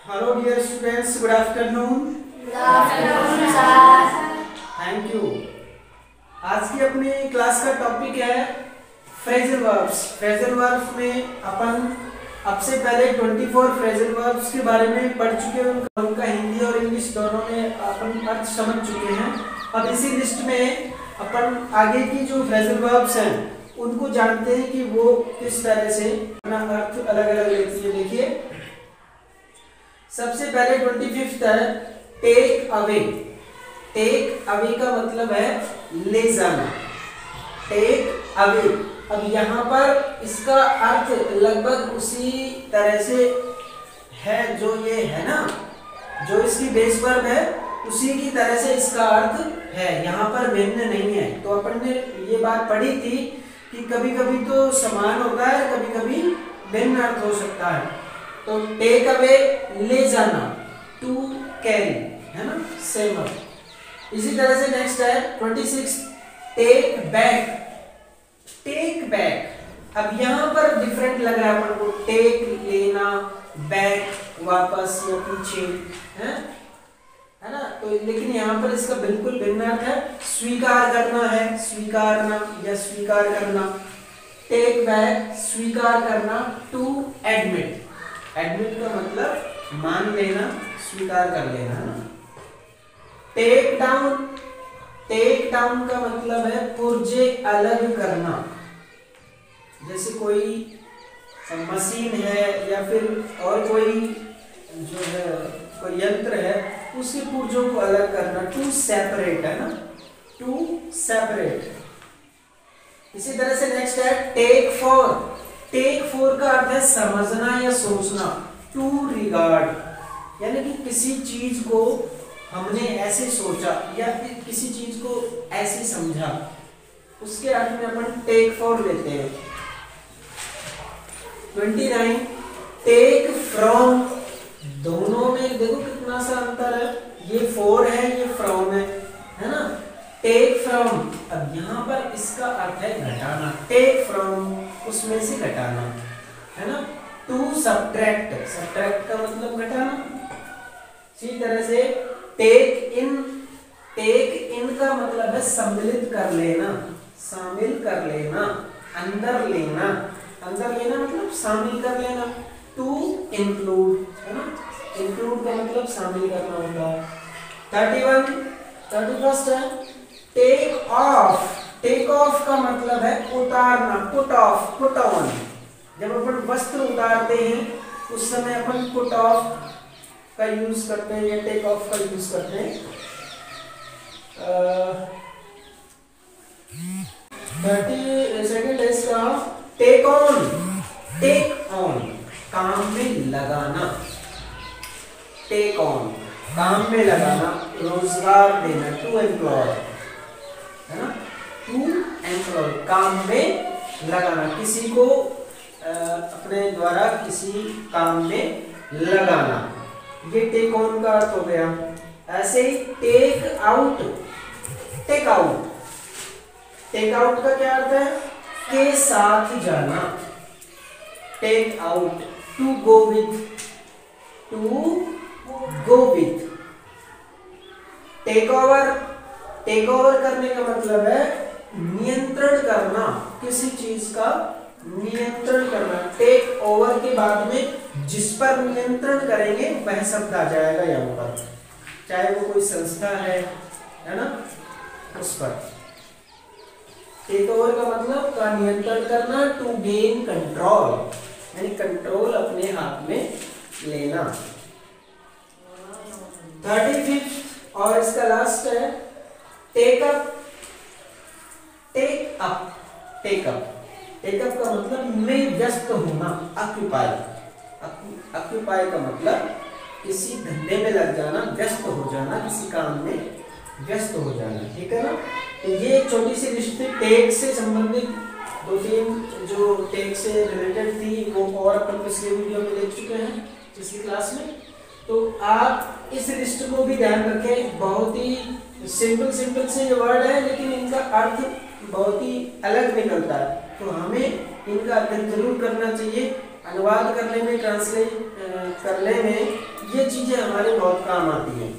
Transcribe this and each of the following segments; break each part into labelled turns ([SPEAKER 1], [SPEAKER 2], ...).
[SPEAKER 1] Hello dear students, good afternoon.
[SPEAKER 2] Good afternoon, sir.
[SPEAKER 1] Thank you. आज की अपनी class का टॉपिक है फ्रेजल वर्ब्स. फ्रेजल वर्ब्स में अपन अब से पहले 24 फ्रेजल वर्ब्स के बारे में पढ़ चुके हैं. उनका हिंदी और इंग्लिश दोनों में अपन अर्थ समझ चुके हैं. अब इसी लिस्ट में अपन आगे की जो फ्रेजल वर्ब्स हैं उनको जानते हैं कि वो किस तरह से अपना अर्थ अलग अलग लेती है. देखिए सबसे पहले 25 है टेक अवे. टेक अवे का मतलब है ले जाना. Take away. अब यहाँ पर इसका अर्थ लगभग उसी तरह से है जो ये है ना, जो इसकी बेस वर्ब है उसी की तरह से इसका अर्थ है. यहाँ पर भिन्न नहीं है. तो अपन ने ये बात पढ़ी थी कि कभी कभी तो समान होता है, कभी कभी भिन्न अर्थ हो सकता है. तो टेक अवे ले जाना, टू कैरी, है ना, सेम अर्थ. इसी तरह से नेक्स्ट है 26 टेक बैक. Take back. अब यहाँ पर डिफरेंट लग रहा है अपन को. टेक लेना, बैक वापस या पीछे, है ना. तो लेकिन यहाँ पर इसका बिल्कुल भिन्न अर्थ है. स्वीकार करना है, स्वीकारना या स्वीकार करना. टेक बैक स्वीकार करना. To admit. एडमिट का मतलब मान लेना, स्वीकार कर लेना, है ना. Take down. टेक डाउन का मतलब है पुर्जे अलग करना. जैसे कोई मशीन है या फिर और कोई जो है कोई यंत्र है उसके पुर्जों को अलग करना. टू सेपरेट, है ना, टू सेपरेट. इसी तरह से नेक्स्ट है टेक फॉर. टेक फॉर का अर्थ है समझना या सोचना. टू रिगार्ड, यानी कि किसी चीज को हमने ऐसे सोचा या फिर किसी चीज को ऐसे समझा, उसके अर्थ में अपन टेक फॉर लेते हैं. 29 टेक फ्रॉम. दोनों में देखो कितना सा अंतर है. ये फॉर है, ये फ्रॉम है ना. Take from. अब यहाँ पर इसका अर्थ है घटाना. टेक फ्रॉम उसमें से घटाना, है ना. To subtract. सब्ट्रैक्ट का मतलब घटाना. इसी तरह से टेक इन. टेक इन का मतलब है सम्मिलित कर लेना, शामिल कर लेना, अंदर लेना. अंदर लेना मतलब शामिल कर लेना. टू इंक्लूड, है ना. इंक्लूड का मतलब शामिल करना होता है. 31 है टेक ऑफ. टेक ऑफ का मतलब है उतारना. Put off, put on. जब अपन वस्त्र उतारते हैं उस समय अपन पुट ऑफ का यूज करते हैं या टेक ऑफ का यूज करते हैं. 32 है इसका टेक ऑन. टेक ऑन काम में लगाना. टेक ऑन काम में लगाना, रोजगार देना. टू एम्प्लॉय, है ना. टू एम्प्लॉय काम में लगाना, किसी को अपने द्वारा किसी काम में लगाना. ये टेक ऑन का अर्थ हो गया. ऐसे ही take out. Take out. Take out का क्या अर्थ है? के साथ जाना. Take out. To go with. To go with. Take over. Take over करने का मतलब है नियंत्रण करना, किसी चीज का नियंत्रण करना. टेक ओवर के बाद में जिस पर नियंत्रण करेंगे वह शब्द आ जाएगा यहाँ पर, चाहे वो कोई संस्था है ना, उस पर. टेक ओवर का मतलब का नियंत्रण करना. टू गेन कंट्रोल, यानी कंट्रोल अपने हाथ में लेना. 35 और इसका लास्ट है take up. Take up. Take up. Take up का मतलब में व्यस्त होना. ऑक्यूपाई. ऑक्यूपाई का मतलब किसी धंधे में लग जाना, व्यस्त हो जाना, किसी काम में व्यस्त हो जाना. ठीक है ना. तो ये एक छोटी सी लिस्ट थी टेक से संबंधित. 2-3 जो टेक से रिलेटेड थी वो और अपन पिछले वीडियो में देख चुके हैं पिछली क्लास में. तो आप इस लिस्ट को भी ध्यान रखें. बहुत ही सिंपल से वर्ड है लेकिन इनका अर्थ बहुत ही अलग निकलता है. तो हमें इनका अध्ययन जरूर करना चाहिए. अनुवाद करने में, ट्रांसलेट करने में ये चीजें हमारे बहुत काम आती हैं,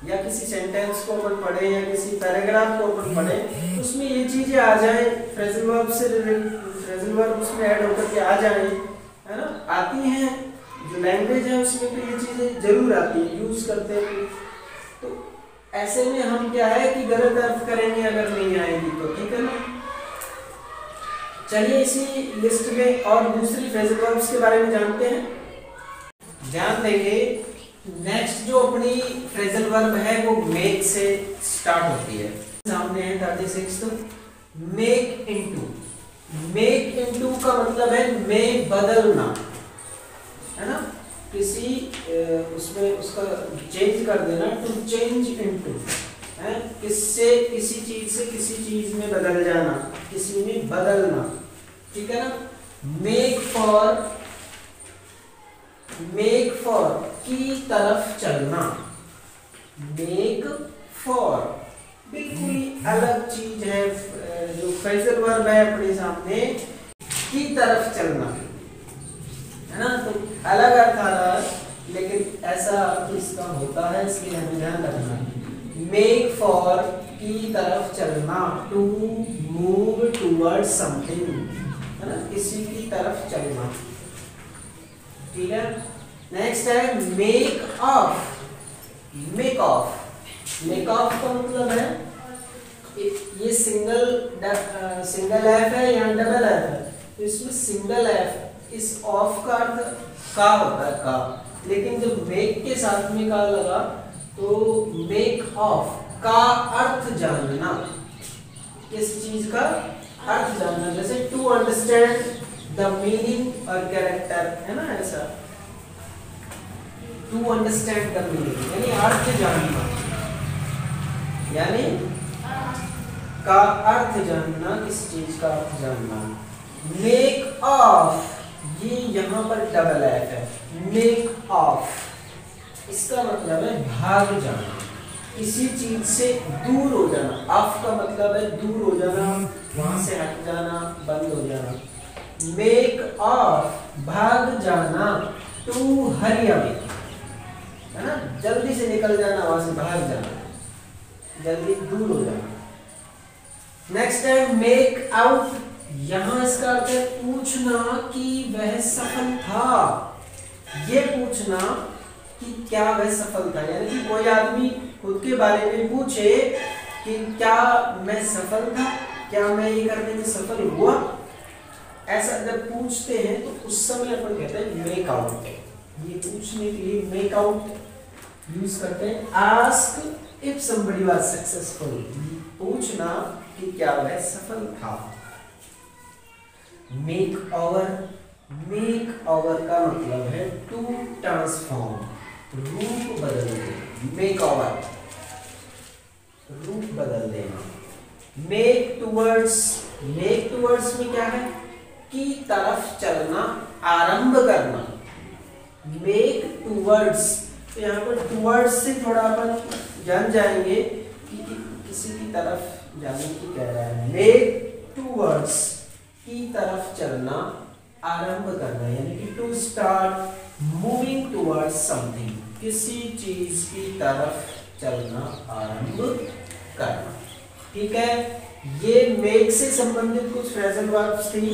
[SPEAKER 1] या किसी सेंटेंस को अपन पढ़े या किसी पैराग्राफ को अपन पढ़े, उसमें ये चीजें आ जाए, फ्रेजल वर्ब से फ्रेजल वर्ब उसमें ऐड होकर के आ जाए, है ना, आती हैं। जो लैंग्वेज है उसमें तो ये चीजें जरूर आती है, यूज करते हैं। तो ऐसे में हम क्या है कि गलत अर्थ करेंगे अगर नहीं आएगी तो, ठीक है ना। चलिए इसी लिस्ट में और दूसरी फ्रेजल वर्ब्स के बारे में जानते हैं, ध्यान देंगे। नेक्स्ट जो अपनी फ्रेजल वर्ब है वो मेक से स्टार्ट होती है। सामने है 36 मेक इनटू। मेक इनटू का मतलब है में बदलना, है ना, किसी उसमें उसका चेंज कर देना, टू चेंज इनटू, है, किससे किसी चीज से किसी चीज में बदल जाना, किसी में बदलना, ठीक है ना। मेक फॉर की तरफ चलना, मेक फॉर बिल्कुल ही अलग चीज है। जो फ्रेजल वर्ब है अपने सामने, की तरफ चलना, है ना, तो अलग अर्थ आ रहा है, लेकिन ऐसा अर्थ इसका होता है, इसलिए हमें ध्यान रखना है। मेक फॉर की तरफ चलना, टू मूव टूवर्ड्स समथिंग, है ना, किसी की तरफ चलना, ठीक है। नेक्स्ट है make of. Make of, make of का मतलब है, ये सिंगल एफ है या डबल एफ है, तो इसमें सिंगल एफ, इस ऑफ का अर्थ का होता है, का, लेकिन जब मेक के साथ में का लगा तो मेक ऑफ का अर्थ जानना, किस चीज का अर्थ जानना, जैसे टू अंडरस्टैंड द मीनिंग और कैरेक्टर, है ना, ऐसा टू अंडरस्टैंड द मीनिंग यानी अर्थ जानना, यानी का अर्थ जानना, किस चीज का अर्थ जानना। मेक ऑफ, ये यहाँ पर डबल एफ है, मेक ऑफ, इसका मतलब है भाग जाना, किसी चीज से दूर हो जाना। ऑफ का मतलब है दूर हो जाना, वहां से हट जाना, बंद हो जाना। मेक ऑफ भाग जाना, टू हरी अवे, है ना, जल्दी से निकल जाना, वहां से भाग जाना, जल्दी दूर हो जाना। नेक्स्ट है मेक आउट। यहां इसका अर्थ है पूछना कि वह सफल था, ये पूछना कि क्या वह सफल था, यानी कि कोई आदमी खुद के बारे में पूछे कि क्या मैं सफल था, क्या मैं ये करने में सफल हुआ, ऐसा जब पूछते हैं तो उस समय अपन कहते हैं मेक आउट। ये पूछने के लिए मेक आउट यूज करते हैं। Ask if somebody was successful, पूछना कि क्या वह सफल था। मेक ओवर, मेक ओवर का मतलब है टू ट्रांसफॉर्म, रूप बदल देना। मेक ओवर रूप बदल देना। मेक टूवर्ड्स, मेक टूवर्ड्स में क्या है, की तरफ चलना, आरंभ करना। मेक टूवर्ड्स, तो यहाँ पर टूवर्ड्स से थोड़ा अपन जान जाएंगे कि किसी की तरफ जाने की कह रहा है। मेक टूवर्ड्स की तरफ चलना, आरंभ करना, यानी कि to start moving towards something, किसी चीज की तरफ चलना, आरंभ करना, ठीक है। ये मेक से संबंधित कुछ फ्रेजल वर्ब्स थी,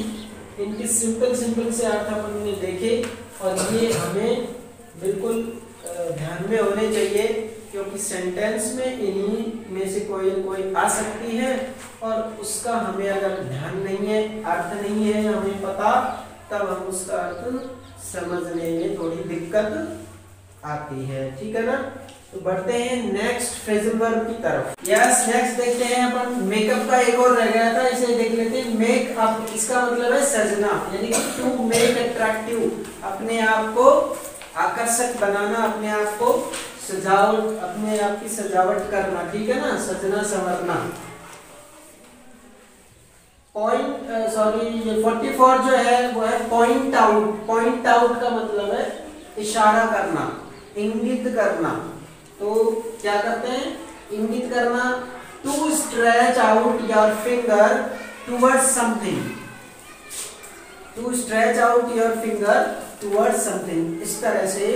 [SPEAKER 1] इनके सिंपल से अर्थ अपन ने देखे, और ये हमें बिल्कुल ध्यान में होने चाहिए, क्योंकि सेंटेंस में इन्हीं में से कोई आ सकती है, और उसका हमें अगर ध्यान नहीं है, अर्थ नहीं है हमें पता, तब हम उसका अर्थ समझने में थोड़ी दिक्कत आती है, ठीक है ना। तो बढ़ते हैं नेक्स्ट फ्रेजल वर्ब की तरफ। यस, नेक्स्ट देखते हैं अपन मेकअप का एक और रह गया था, इसे देख लेते हैं। मेक अप, इसका मतलब है सजना, यानी कि टू मेक अट्रैक्टिव, अपने आप को आकर्षक बनाना, अपने आप को सजावट, अपने आप की सजावट करना, ठीक है ना, सजना संवरना। पॉइंट 44 जो है वो है पॉइंट आउट। पॉइंट आउट का मतलब है इशारा करना, इंगित करना। तो क्या करते हैं, इंगित करना, to stretch out your finger towards something, to stretch out your finger towards something, इस तरह से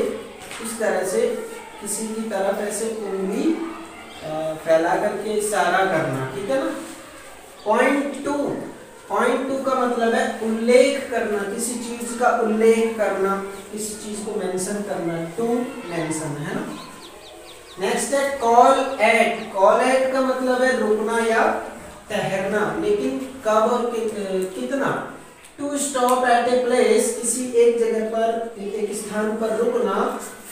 [SPEAKER 1] इस तरह से किसी की तरफ ऐसे उंगली फैला करके इशारा करना, ठीक है ना। पॉइंट टू का मतलब है उल्लेख करना, किसी चीज का उल्लेख करना, किसी चीज को मेंशन करना, टू मेंशन, है ना। नेक्स्ट है कॉल एट का मतलब है रुकना या ठहरना, लेकिन कब और कितना। To stop at a place, किसी एक जगह पर, एक स्थान पर रुकना,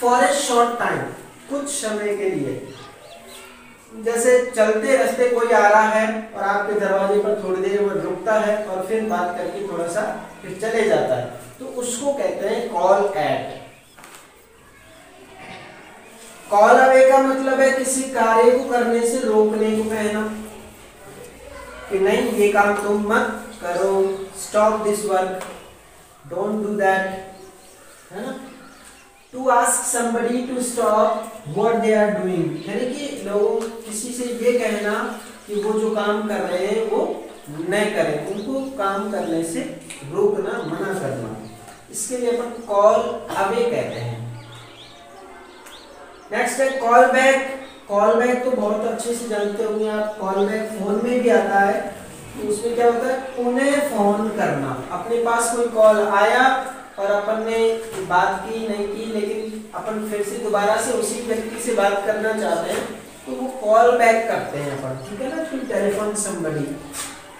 [SPEAKER 1] फॉर ए शॉर्ट टाइम, कुछ समय के लिए। जैसे चलते रास्ते कोई आ रहा है और आपके दरवाजे पर थोड़ी देर वो रुकता है और फिर बात करके थोड़ा सा फिर चले जाता है, तो उसको कहते हैं कॉल एट। कॉल अवे का मतलब है किसी कार्य को करने से रोकने को कहना, कि नहीं ये काम तुम मत करो, stop this work, don't do that, है ना। To ask somebody to stop what they are doing, यानी कि लोगों किसी से ये कहना कि वो जो काम कर रहे हैं वो न करें, उनको काम करने से रोकना, मना करना, इसके लिए अपन कॉल अवे कहते हैं। नेक्स्ट है कॉल बैक। कॉल बैक तो बहुत अच्छे से जानते होंगे आप, कॉल बैक फोन में भी आता है। तो उसमें क्या होता है, पुनः फोन करना। अपने पास कोई कॉल आया और अपन ने बात की नहीं की, लेकिन अपन फिर से दोबारा से उसी व्यक्ति से बात करना चाहते हैं, तो वो कॉल बैक करते हैं अपन, ठीक है ना। फिर टेलीफोन समबडी,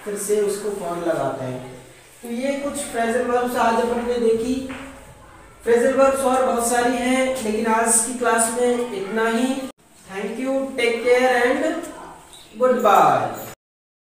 [SPEAKER 1] फिर से उसको फोन लगाते हैं। तो ये कुछ फ्रेजल वर्ब्स आज अपन ने देखी। फ्रेजल वर्ब्स और बहुत सारी हैं, लेकिन आज की क्लास में इतना ही। Thank you, take care and good bye.